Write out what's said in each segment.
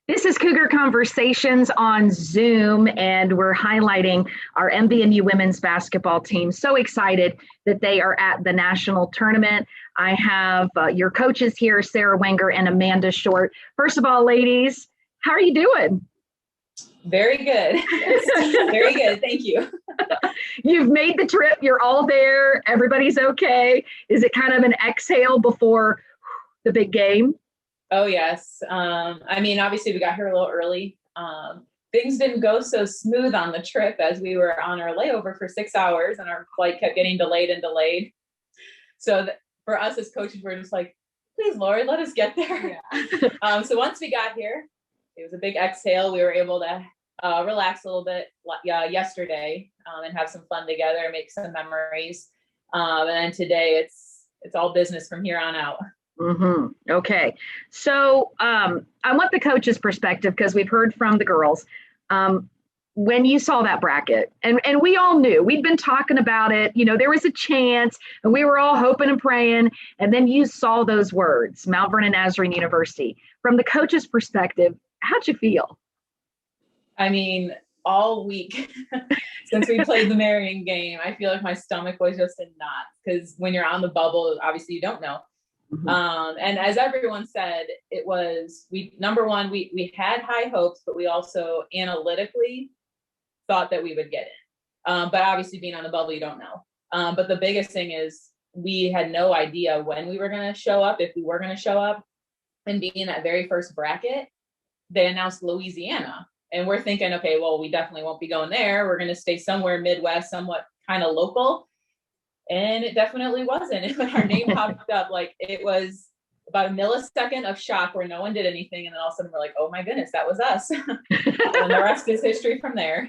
This is Cougar Conversations on Zoom, and we're highlighting our MVNU women's basketball team. So excited that they are at the national tournament. I have your coaches here, Sarah Wenger and Amanda Short. First of all, ladies, how are you doing? Very good. Very good. Thank you. You've made the trip. You're all there. Everybody's okay. Is it kind of an exhale before the big game? Oh, yes. I mean, obviously we got here a little early. Things didn't go so smooth on the trip as we were on our layover for 6 hours and our flight kept getting delayed and delayed. So for us as coaches, we're just like, please, Lord, let us get there. Yeah. So once we got here, it was a big exhale. We were able to relax a little bit yesterday and have some fun together and make some memories. And then today it's all business from here on out. Mm-hmm. Okay. So I want the coach's perspective because we've heard from the girls. When you saw that bracket, and we all knew, we'd been talking about it, you know, there was a chance and we were all hoping and praying. And then you saw those words, Mount Vernon Nazarene University. From the coach's perspective, how'd you feel? I mean, all week since we played the Marion game, I feel like my stomach was just in knots because when you're on the bubble, obviously you don't know. Mm-hmm. And as everyone said, it was, number one, we had high hopes, but we also analytically thought that we would get it. But obviously being on the bubble, you don't know. But the biggest thing is we had no idea when we were going to show up, if we were going to show up. And being that very first bracket, they announced Louisiana. And we're thinking, okay, well, we definitely won't be going there. We're going to stay somewhere Midwest, somewhat kind of local. And it definitely wasn't. And when our name popped up, like it was about a millisecond of shock where no one did anything. And then all of a sudden we're like, oh my goodness, that was us. And the rest is history from there.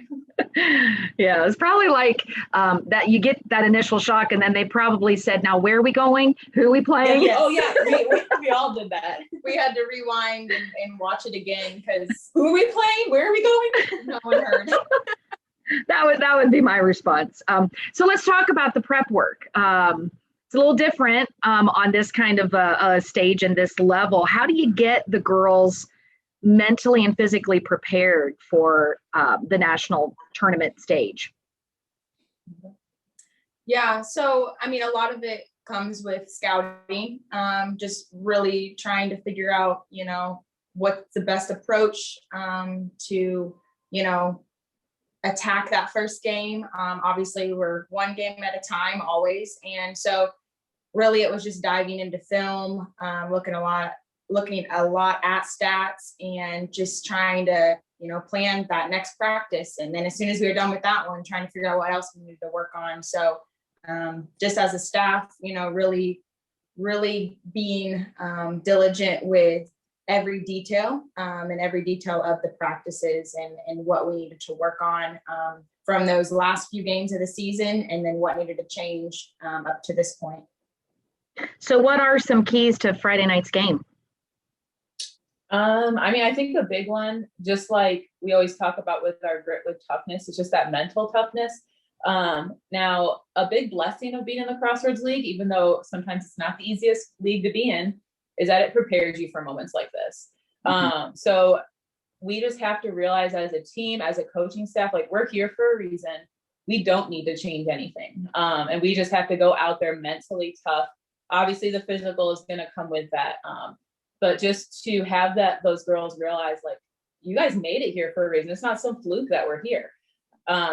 Yeah, it's probably like that you get that initial shock and then they probably said, now where are we going? Who are we playing? Yeah, yes. Oh yeah, we all did that. We had to rewind and watch it again because who are we playing? Where are we going? No one heard. That would be my response. So let's talk about the prep work. It's a little different on this kind of a stage and this level. How do you get the girls mentally and physically prepared for the national tournament stage? Yeah, so I mean, a lot of it comes with scouting, just really trying to figure out, you know, what's the best approach to, you know, attack that first game. Obviously we're one game at a time always. And so really it was just diving into film, looking a lot at stats and just trying to, you know, plan that next practice. And then as soon as we were done with that one, trying to figure out what else we needed to work on. So just as a staff, you know, really being diligent with every detail and every detail of the practices and what we needed to work on from those last few games of the season and then what needed to change up to this point. So what are some keys to Friday night's game? I mean, I think the big one, just like we always talk about with our grit with toughness, it's just that mental toughness. Now, a big blessing of being in the Crossroads League, even though sometimes it's not the easiest league to be in, is that it prepares you for moments like this. Mm-hmm. So we just have to realize as a team, as a coaching staff, like we're here for a reason. We don't need to change anything. And we just have to go out there mentally tough. Obviously the physical is going to come with that. But just to have those girls realize like, you guys made it here for a reason. It's not some fluke that we're here.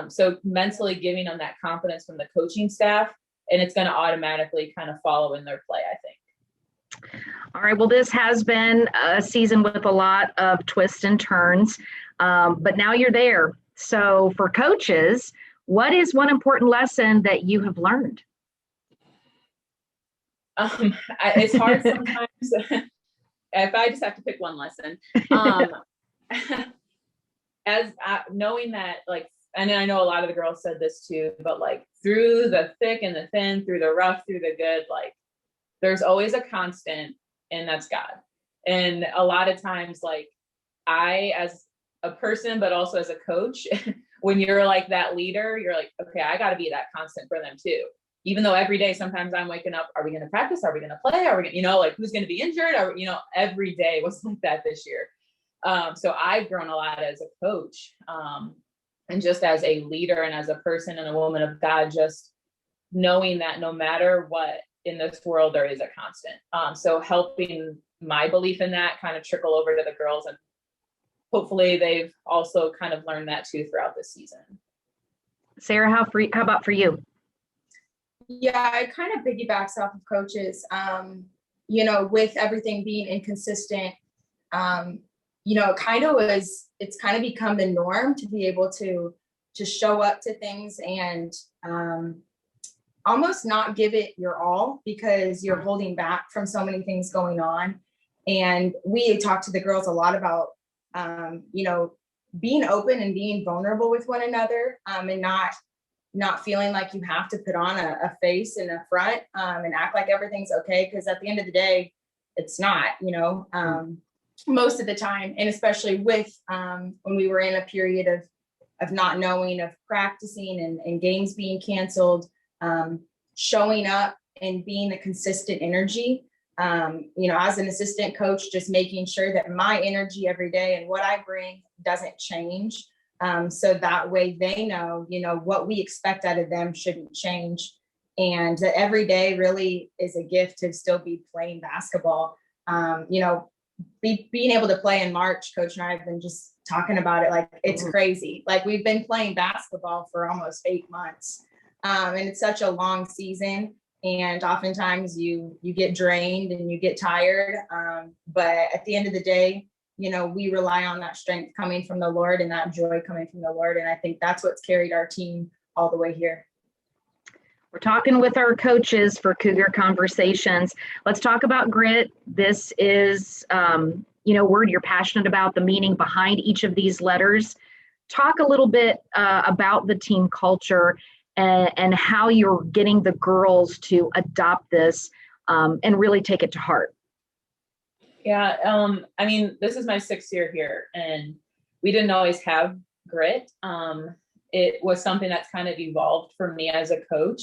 So mentally giving them that confidence from the coaching staff, and it's going to automatically kind of follow in their play, I think. All right. Well, this has been a season with a lot of twists and turns, but now you're there. So for coaches, what is one important lesson that you have learned? It's hard sometimes. If I just have to pick one lesson, knowing that, like, and I know a lot of the girls said this too, but like through the thick and the thin, through the rough, through the good, like there's always a constant, and that's God. And a lot of times, like I, as a person, but also as a coach, when you're like that leader, you're like, okay, I got to be that constant for them too. Even though every day, sometimes I'm waking up, are we going to practice? Are we going to play? Are we going to, like, who's going to be injured? Or, every day was like that this year. So I've grown a lot as a coach, and just as a leader and as a person and a woman of God, just knowing that no matter what in this world, there is a constant. So helping my belief in that kind of trickle over to the girls, and hopefully they've also kind of learned that too throughout this season. Sarah, how about for you? Yeah, it kind of piggybacks off of coaches. You know, with everything being inconsistent, you know, it's kind of become the norm to be able to show up to things and almost not give it your all because you're holding back from so many things going on. And we talk to the girls a lot about, you know, being open and being vulnerable with one another, and not feeling like you have to put on a face and a front, and act like everything's okay. Because at the end of the day, it's not, you know, most of the time. And especially with when we were in a period of not knowing, of practicing and games being canceled, showing up and being a consistent energy. You know, as an assistant coach, just making sure that my energy every day and what I bring doesn't change. So that way they know, you know, what we expect out of them shouldn't change. And that every day really is a gift to still be playing basketball. You know, being able to play in March, Coach and I have been just talking about it. Like, it's crazy. Like, we've been playing basketball for almost 8 months. And it's such a long season. And oftentimes you get drained and you get tired. But at the end of the day, you know, we rely on that strength coming from the Lord and that joy coming from the Lord. And I think that's what's carried our team all the way here. We're talking with our coaches for Cougar Conversations. Let's talk about grit. This is, you know, word you're passionate about, the meaning behind each of these letters. Talk a little bit about the team culture and how you're getting the girls to adopt this and really take it to heart. Yeah, I mean, this is my 6th year here, and we didn't always have grit. It was something that's kind of evolved for me as a coach.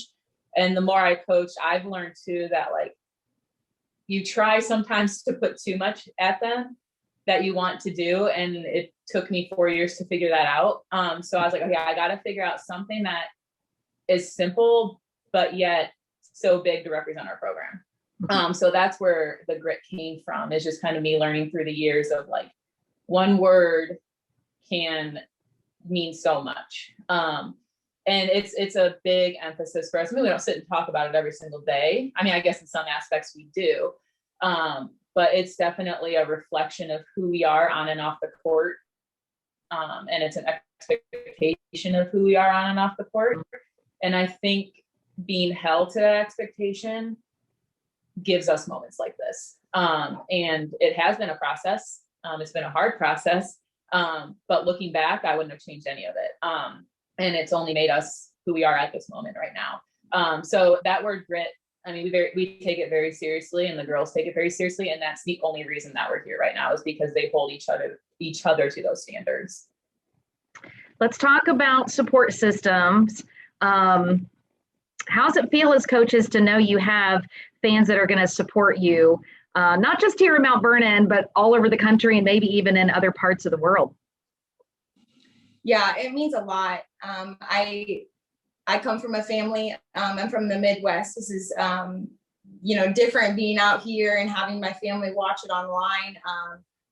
And the more I coach, I've learned too that, like, you try sometimes to put too much at them that you want to do. And it took me 4 years to figure that out. So I was like, okay, I got to figure out something that is simple, but yet so big to represent our program. So that's where the grit came from, is just kind of me learning through the years of, like, one word can mean so much. And it's a big emphasis for us. I mean, we don't sit and talk about it every single day. I mean, I guess in some aspects we do, but it's definitely a reflection of who we are on and off the court. And it's an expectation of who we are on and off the court. And I think being held to that expectation gives us moments like this. And it has been a process. It's been a hard process. But looking back, I wouldn't have changed any of it. And it's only made us who we are at this moment right now. So that word grit, I mean, we take it very seriously, and the girls take it very seriously. And that's the only reason that we're here right now, is because they hold each other to those standards. Let's talk about support systems. How's it feel as coaches to know you have fans that are going to support you, not just here in Mount Vernon, but all over the country and maybe even in other parts of the world? Yeah, it means a lot. I come from a family, I'm from the Midwest. This is, you know, different being out here and having my family watch it online.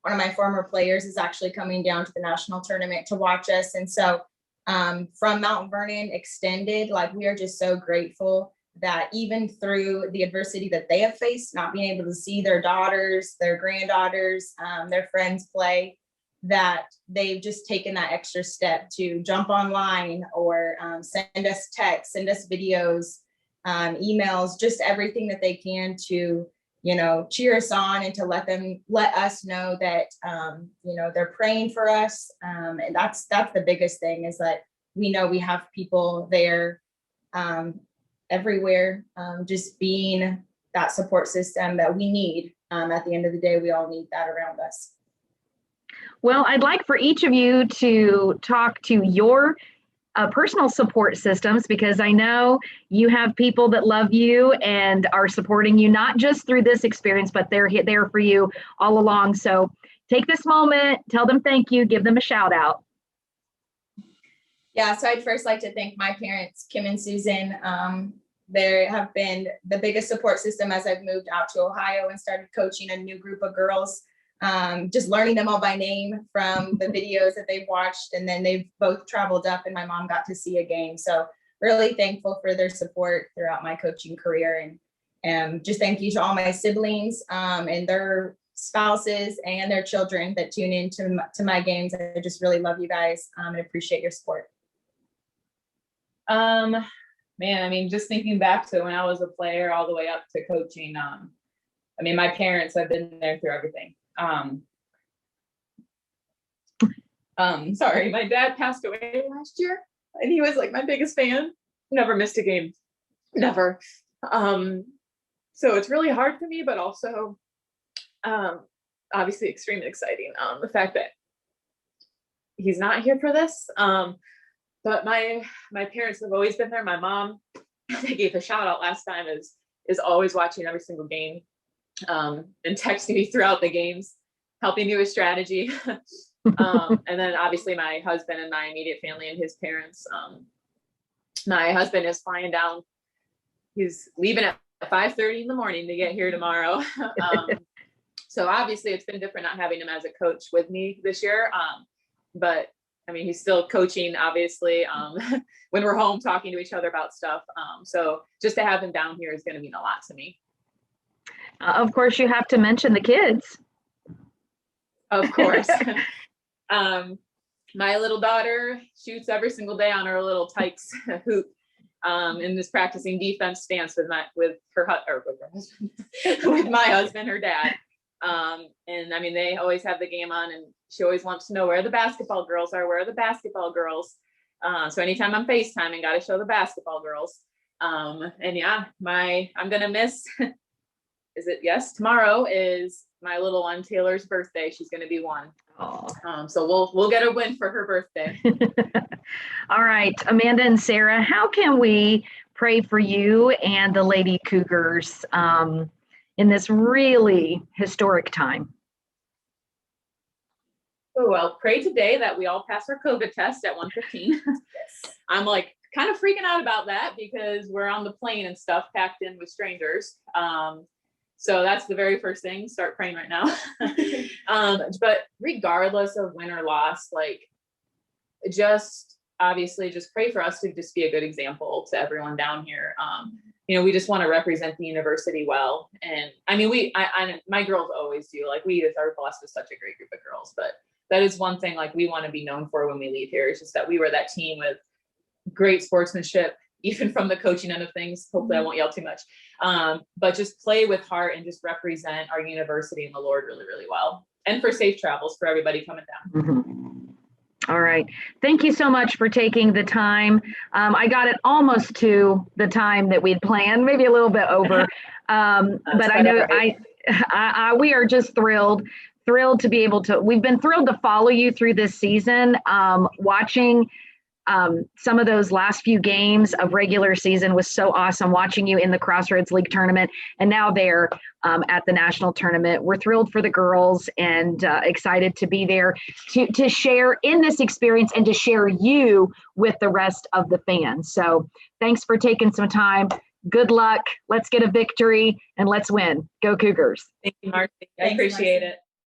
One of my former players is actually coming down to the national tournament to watch us. And so from Mount Vernon extended, like, we are just so grateful that even through the adversity that they have faced, not being able to see their daughters, their granddaughters, their friends play, that they've just taken that extra step to jump online or send us texts, send us videos, emails, just everything that they can to, you know, cheer us on and to let us know that, you know, they're praying for us. And that's the biggest thing, is that we know we have people there everywhere, just being that support system that we need. At the end of the day, we all need that around us. Well, I'd like for each of you to talk to your personal support systems, because I know you have people that love you and are supporting you, not just through this experience, but they're there for you all along. So take this moment, tell them thank you, give them a shout out. Yeah, so I'd first like to thank my parents, Kim and Susan. They have been the biggest support system as I've moved out to Ohio and started coaching a new group of girls. Just learning them all by name from the videos that they've watched, and then they've both traveled up and my mom got to see a game. So really thankful for their support throughout my coaching career, and just thank you to all my siblings and their spouses and their children that tune in to my games. I just really love you guys and appreciate your support. Man, I mean, just thinking back to when I was a player all the way up to coaching, I mean, my parents have been there through everything. Sorry, my dad passed away last year and he was like my biggest fan. Never missed a game, never. So it's really hard for me, but also obviously extremely exciting. The fact that he's not here for this. But my parents have always been there. My mom, they gave a shout out last time, is always watching every single game and texting me throughout the games, helping me with strategy. And then obviously my husband and my immediate family and his parents. My husband is flying down. He's leaving at 5:30 in the morning to get here tomorrow. So obviously it's been different not having him as a coach with me this year. But I mean, he's still coaching, obviously, when we're home talking to each other about stuff. So just to have him down here is going to mean a lot to me. Of course, you have to mention the kids. Of course. My little daughter shoots every single day on her little Tykes hoop and is practicing defense stance with my husband, her dad. And I mean, they always have the game on and she always wants to know where the basketball girls are, where are the basketball girls? So anytime I'm FaceTiming, got to show the basketball girls. And yeah, I'm going to miss, tomorrow is my little one, Taylor's birthday. She's going to be 1. So we'll get a win for her birthday. All right, Amanda and Sarah, how can we pray for you and the Lady Cougars in this really historic time? Oh, well, pray today that we all pass our COVID test at 1:15. Yes. I'm like kind of freaking out about that because we're on the plane and stuff packed in with strangers. So that's the very first thing. Start praying right now. But regardless of win or loss, like just obviously just pray for us to just be a good example to everyone down here. We just want to represent the university well. And I mean, my girls always do. Like we are blessed with such a great group of girls, but that is one thing like we want to be known for when we leave here. It's just that we were that team with great sportsmanship, even from the coaching end of things. Hopefully I won't yell too much. But just play with heart and just represent our university and the Lord really, really well. And for safe travels for everybody coming down. Mm-hmm. All right. Thank you so much for taking the time. I got it almost to the time that we'd planned, maybe a little bit over. But I know we are just thrilled to be able to, we've been thrilled to follow you through this season, watching some of those last few games of regular season was so awesome, watching you in the Crossroads League tournament and now there at the national tournament. We're thrilled for the girls and excited to be there to share in this experience and to share you with the rest of the fans. So thanks for taking some time. Good luck. Let's get a victory and let's win. Go Cougars. Thank you, Marcy. I appreciate it.